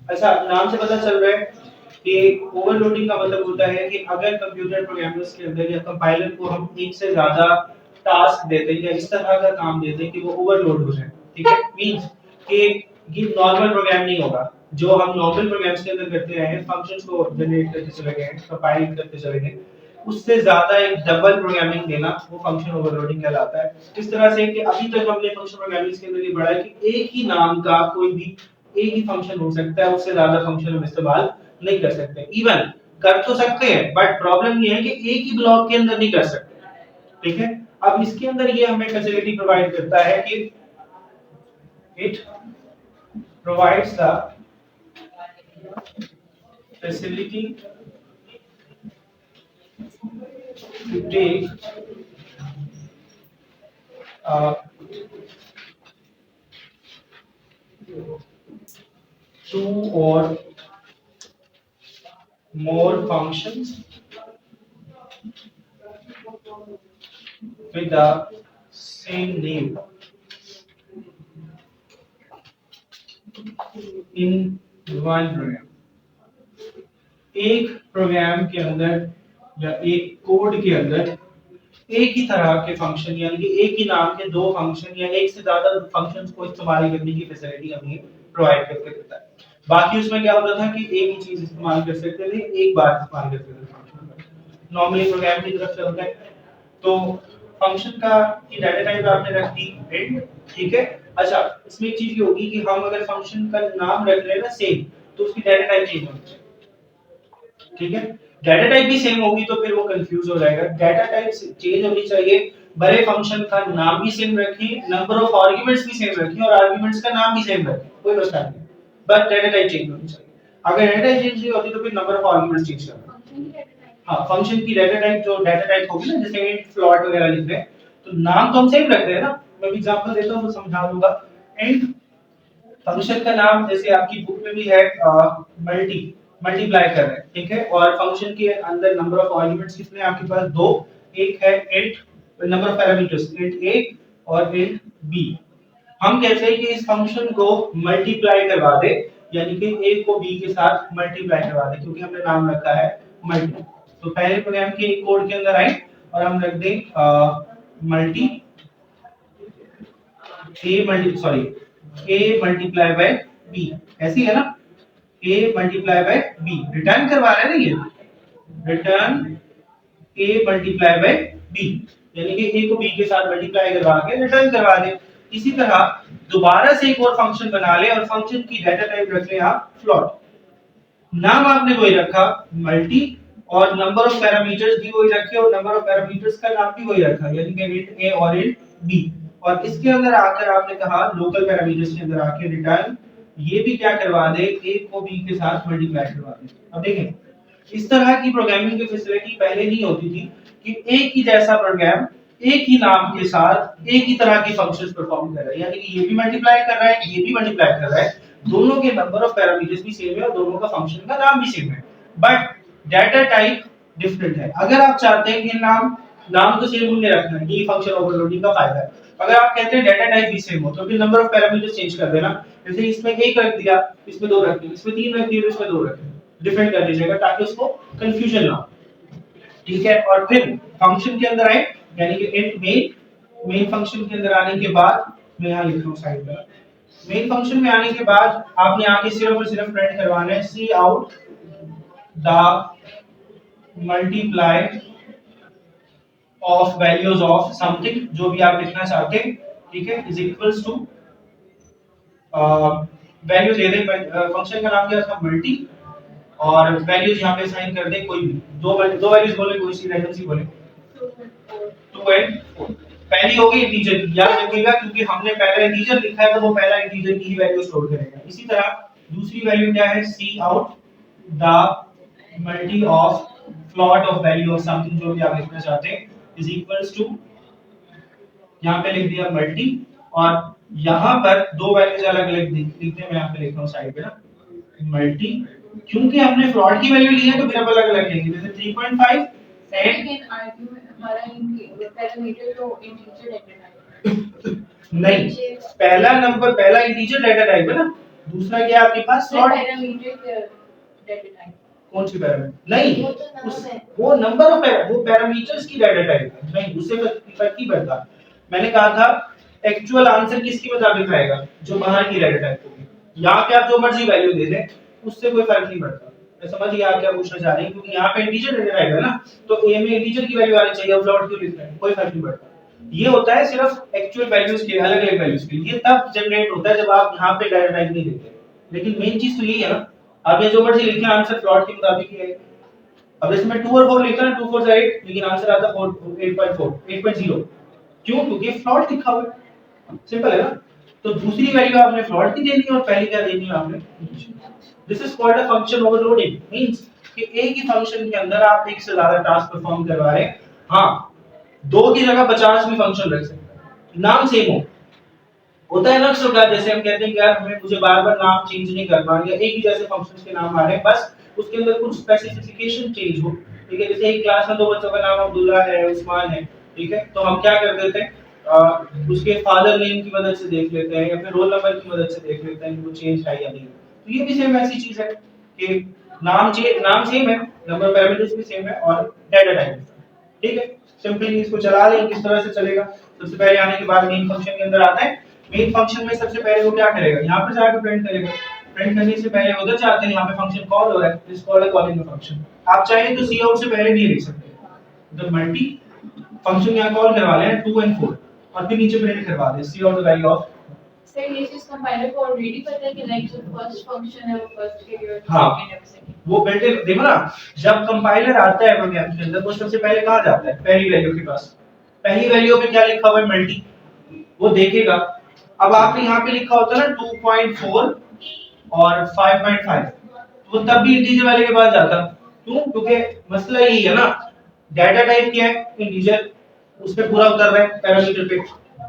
अच्छा, नाम से पता चल रहा है कि ओवरलोडिंग का मतलब होता है कि अगर कंप्यूटर प्रोग्रामर्स के अंदर या कंपाइलर को हम एक से ज्यादा टास्क देते हैं या इस तरह का काम देते हैं कि वो ओवरलोड हो जाए, ठीक है, मींस कि ये नॉर्मल प्रोग्राम नहीं होगा जो हम नॉर्मल प्रोग्राम्स के अंदर करते रहे हैं, फंक्शंस को जनरेट करते चले गए, कंपाइल करते चले गए, उससे ज्यादा एक डबल प्रोग्रामिंग देना वो फंक्शन ओवरलोडिंग कहलाता है। इस तरह से कि अभी तक हमने फंक्शन प्रोग्रामिंग के अंदर ये पढ़ा है कि एक ही नाम का कोई भी एक ही फंक्शन हो सकता है, उससे ज्यादा फंक्शन हम इस्तेमाल नहीं कर सकते। इवन कर तो सकते हैं बट प्रॉब्लम ये है कि एक ही ब्लॉक के अंदर नहीं कर सकते, ठीक है। अब इसके अंदर ये हमें फैसिलिटी प्रोवाइड करता है कि it provides the facility to take two or more functions with the same name in one program। एक प्रोग्राम के अंदर या एक कोड के अंदर एक ही तरह के फंक्शन यानी कि एक ही नाम के दो फंक्शन या एक से ज्यादा फंक्शंस को इस्तेमाल करने की फैसिलिटी हमें प्रोवाइड करके देता है। बाकी उसमें क्या होता था कि एक ही चीज इस्तेमाल कर सकते थे, एक बार इस्तेमाल कर सकते थे फंक्शन, नॉर्मली प्रोग्राम की तरफ से होता है। तो फंक्शन का की डाटा टाइप आपने रख दी इंट, ठीक है। अच्छा, इसमें एक चीज ये होगी कि हम अगर फंक्शन का नाम रख रहे हैं ना सेम, तो उसकी डाटा टाइप चेंज होनी चाहिए, ठीक है। डाटा टाइप भी सेम होगी तो फिर वो कंफ्यूज हो जाएगा। डाटा टाइप चेंज होनी चाहिए, बड़े फंक्शन का नाम भी सेम रखिए, नंबर ऑफ आर्गुमेंट्स भी सेम रखिए और आर्गुमेंट्स का नाम भी सेम रखिए, कोई मसला नहीं, बस डाटा टाइप चेंज होनी चाहिए। अगर डाटा टाइप चेंज नहीं होती तो फिर नंबर ऑफ आर्गुमेंट्स चेंज करना। हाँ, फंक्शन की डाटा टाइप जो डाटा टाइप होगी ना, जैसे इंट फ्लोट वगैरह लिख रहे हैं तो नाम तो हम सेम रख रहे हैं ना। मैं एग्जांपल देता हूं तो समझा दूंगा। इंट फंक्शन का नाम जैसे आपकी बुक में भी है मल्टीप्लाई कर रहे हैं, ठीक है, और फंक्शन के अंदर नंबर ऑफ आर्गुमेंट्स कितने हैं आपके पास? दो, एक है int number of parameters int a और इंट b। हम कहते हैं कि इस फंक्शन को मल्टीप्लाई करवा दे, यानी कि a को b के साथ मल्टीप्लाई करवा दे, क्योंकि हमने नाम रखा है मल्टी। तो पहले प्रोग्राम के एक कोड के अंदर आए और हम रख दें multi a multiply by b, ऐसी है ना, a multiply by b return करवा रहे हैं ना, ये return a multiply by b, यानी कि a को b के साथ मल्टीप्लाई करवा के रिटर्न करवा दे। इसी तरह दोबारा से एक और फंक्शन बना ले और फंक्शन की डाटा टाइप रख ले आप फ्लोट, नाम आपने वही रखा मल्टी और नंबर ऑफ पैरामीटर्स भी वही रखे और नंबर ऑफ पैरामीटर्स का नाम भी वही रखा, यानी कि इंट a और इंट b। और इसके अंदर आकर आपने कहा लोकल पैरामीटर्स के अंदर आके रिटर्न ये भी क्या करवा दे, a को b के साथ मल्टीप्लाई करवा दे। अब देखें, इस तरह की प्रोग्रामिंग की फैसिलिटी पहले नहीं होती थी कि एक ही जैसा प्रोग्राम एक ही नाम के साथ एक ही तरह के फंक्शंस परफॉर्म कर रहा है, यानी कि ये भी मल्टीप्लाई कर रहा है, ये भी मल्टीप्लाई कर रहा है, दोनों के नंबर ऑफ पैरामीटर्स भी सेम है और दोनों का फंक्शन का नाम भी सेम है, बट डाटा टाइप डिफरेंट है। अगर आप चाहते हैं कि नाम तो सेम होंगे रखना है, ये फंक्शन ओवरलोडिंग का फायदा है। अगर आप कहते हैं डाटा टाइप भी सेम हो तो फिर नंबर ऑफ पैरामीटर्स चेंज कर देना, जैसे इसमें एक रख दिया, इसमें दो रख दिया, इसमें तीन रख दिया, इसमें दो रख दिया, डिफरेंट कर दीजिएगा ताकि उसको कंफ्यूजन ना हो, ठीक है। और फिर फंक्शन के अंदर आए, यानी कि इंट मेन फंक्शन के अंदर आने के बाद मैं यहां लिख रहा हूं साइड पर, मेन फंक्शन में आने के बाद आपने आगे सिर्फ और सिर्फ प्रिंट करवाना है cout the multiply of values of something, जो भी आप लिखना चाहते हैं, ठीक है, इज इक्वल्स टू वैल्यू दे दें, फंक्शन का नाम क्या था मल्टी, और वैल्यूज यहाँ पे असाइन कर दें कोई भी दो वैल्यूज बोले, कोई सी रैंडम सी बोले, 2 एंड 4। पहली होगी इंटीजर की, याद रखिएगा क्योंकि हमने पहला इंटीजर लिखा है तो वो पहला इंटीजर की ही वैल्यू स्टोर करेगा। इसी तरह दूसरी वैल्यू क्या है, cout the multi of plot of value of something, जो भी आप लिखना चाहते हैं, इज इक्वल्स टू, यहाँ पे लिख दिया मल्टी, और यहाँ पर दो वैल्यूज अलग अलग लिखते हैं, मैं यहाँ पे लिख रहा हूँ साइड पे ना मल्टी, क्योंकि हमने फ्लॉट की वैल्यू ली है तो फिर अब अलग अलग लेंगे, जैसे 3.5 एंड हमारा पैरामीटर तो इंटीजर डाटा नहीं, पहला नंबर पहला इंटीजर डाटा टाइप है ना, दूसरा क्या है आपके पास फ्लोट पैरामीटर डाटा टाइप। कौन सी पैरामीटर नहीं वो नंबर ऑफ वो पैरामीटर्स की डाटा टाइप है, नहीं उससे फर्क नहीं पड़ता। मैंने कहा था एक्चुअल आंसर किसके मुताबिक आएगा, जो बाहर की डाटा टाइप होगी। यहाँ पे आप जो मर्जी वैल्यू दे दें उससे कोई फर्क नहीं पड़ता। मैं समझ गया आप क्या पूछना चाह रहे हैं, क्योंकि यहाँ पे इंटीजर डाटा टाइप है ना, तो ए में इंटीजर की वैल्यू आनी चाहिए, फ्लोट क्यों लिख रहे हैं, कोई फर्क नहीं पड़ता। ये होता है सिर्फ एक्चुअल वैल्यूज के अलग अलग वैल्यूज के लिए, तब जनरेट होता है जब आप यहाँ पे डाटा टाइप नहीं देते। लेकिन मेन चीज तो यही है ना, आप ये जो मर्जी लिखें आंसर फ्लोट के मुताबिक ही है। अब इसमें 2 और 4 लिखा है, 2 4 से 8, लेकिन आंसर आता 8.4 8.0, क्यों, क्योंकि फ्लोट लिखा हुआ है। सिंपल है ना। तो दूसरी वैल्यू आपने फ्लोट की देनी है और पहली क्या देनी है आपने। This is called a function overloading, means कि एक ही फंक्शन के अंदर आप एक से ज्यादा टास्क परफॉर्म करवा रहे हैं। हां, दो की जगह 50 भी फंक्शन रख सकते हैं, नाम सेम हो। होता है ना अक्सर बार, जैसे हम कहते हैं कि यार हमें मुझे बार-बार नाम चेंज नहीं करना, या एक ही जैसे फंक्शंस के नाम आ रहे हैं, बस उसके अंदर कुछ स्पेसिफिकेशन चेंज हो। ठीक है, जैसे एक क्लास में दो बच्चों का नाम अब्दुल्ला है, उस्मान है, ठीक है, तो हम क्या कर देते हैं, उसके फादर नेम की मदद से देख लेते हैं, या फिर रोल नंबर की मदद से देख लेते हैं कि वो चेंज है या नहीं। तो ये भी सेम ऐसी चीज है कि नाम सेम है, नंबर पैरामीटर्स भी सेम है और डाटा टाइप। ठीक है, सिंपली इसको चला लें, किस तरह से चलेगा। सबसे पहले आने के बाद मेन फंक्शन के अंदर आता है। मेन फंक्शन में सबसे पहले वो क्या करेगा, यहाँ पर जाकर प्रिंट करेगा। प्रिंट करने से पहले उधर जाते हैं, यहाँ पे फंक्शन कॉल हो रहा है, दिस कॉल्ड कॉलिंग फंक्शन। आप चाहे तो सी आउट से पहले भी लिख सकते हैं, उधर मल्टी फंक्शन यहाँ कॉल करवा लें 2 and 4 और फिर नीचे प्रिंट करवा दें cout the value of. Sir ये चीज कंपाइलर को ऑलरेडी पता है कि लाइक जो फर्स्ट फंक्शन है वो फर्स्ट के लिए और हाँ, सेकंड है सेकंड। वो बेटे देखो ना, जब कंपाइलर आता है प्रोग्राम के अंदर वो सबसे पहले कहाँ जाता है, पहली वैल्यू के पास। पहली वैल्यू पे क्या लिखा हुआ है, मल्टी, वो देखेगा। अब आपने यहाँ पे लिखा होता है ना 2.4 और 5.5, वो तब भी इंटीजर वाले के पास जाता। क्यों, क्योंकि मसला यही है ना, डाटा टाइप क्या है, इंटीजर, उस पे पूरा उतर रहा है पैरामीटर पे,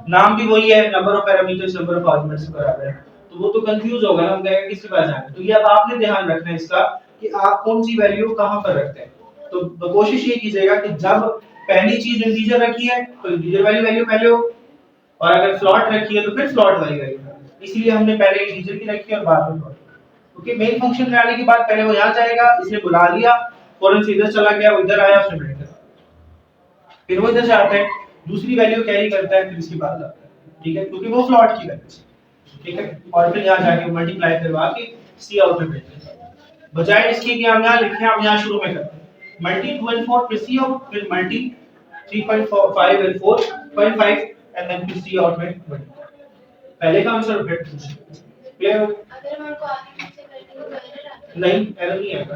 नाम भी वही है, number of parameters number of arguments से बराबर है, तो वो तो कंफ्यूज होगा ना, हम कहेंगे किसके पास जाना है। तो ये अब आपने ध्यान रखना है इसका कि आप कौन सी वैल्यू कहां पर रखते हैं। तो कोशिश ये कीजिएगा कि जब पहली चीज इंटीजर रखी है तो इंटीजर वाली वैल्यू पहले हो, और अगर फ्लोट रखी है तो फिर फ्लोट वाली वैल्यू। इसलिए हमने पहले इंटीजर की रखी है और बाद में फ्लोट, क्योंकि मेन फंक्शन में आने के बाद पहले वो यहाँ जाएगा, इसने बुला लिया, फौरन से इधर चला गया, वो इधर आया, उसने प्रिंट कर, फिर वो इधर से आता है, दूसरी वैल्यू कैरी करता है, फिर इसके बाद आता है। ठीक है, क्योंकि वो फ्लोट की वैल्यू। ठीक है, और फिर यहाँ जाके मल्टीप्लाई करवा के सी आउट में भेजते हैं। बजाय इसके कि हम यहाँ लिखें, हम यहाँ शुरू में करते हैं मल्टी 2 and 4 फिर सी आउट, फिर मल्टी 3.5 and 4.5 एंड देन फिर सी आउट में पहले का आंसर फिर क्लियर हो। अगर मैं उनको आगे पीछे करती हूं तो एरर आता है। नहीं, एरर नहीं आएगा,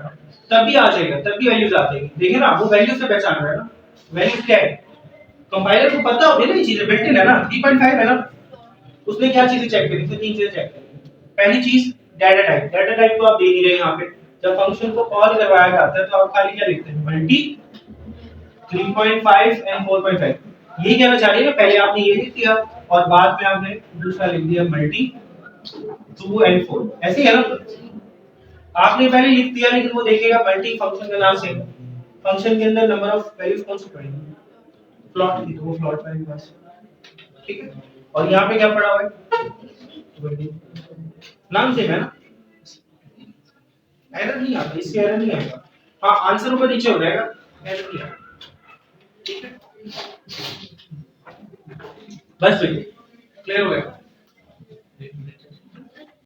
तब भी आ जाएगा, तब भी वैल्यूज आ जाएगी। देखिए ना, वो वैल्यू से पहचान रहा है ना, वैल्यू क्या है, कंपाइलर को पता होती है ना ये चीजें, बिल्ट इन है ना, 3.5 है ना, उसने क्या चीजें चेक करी थी, तीन चीजें चेक करी। पहली चीज डाटा टाइप, डाटा टाइप तो आप दे नहीं रहे यहाँ पे, जब फंक्शन को कॉल करवाया जाता है तो आप खाली क्या लिखते हैं, मल्टी 3.5 एंड 4.5। यही कहना चाह रही है ना, पहले आपने ये लिख दिया और बाद में आपने दूसरा लिख दिया मल्टी 2 and 4, ऐसे ही है ना। आपने पहले लिख दिया, लेकिन वो देखेगा मल्टी फंक्शन का नाम सेम, फंक्शन के अंदर नंबर ऑफ वैल्यूज कौन सी पड़ेगी, प्लॉट की, तो वो प्लॉट वैल्यू बस। ठीक है, और यहाँ पे क्या पड़ा हुआ है, नाम सेम है ना, एरर नहीं आता, इससे एरर नहीं आएगा। हाँ, आंसर ऊपर नीचे हो जाएगा, एरर नहीं आएगा। ठीक है, बस क्लियर हो गया।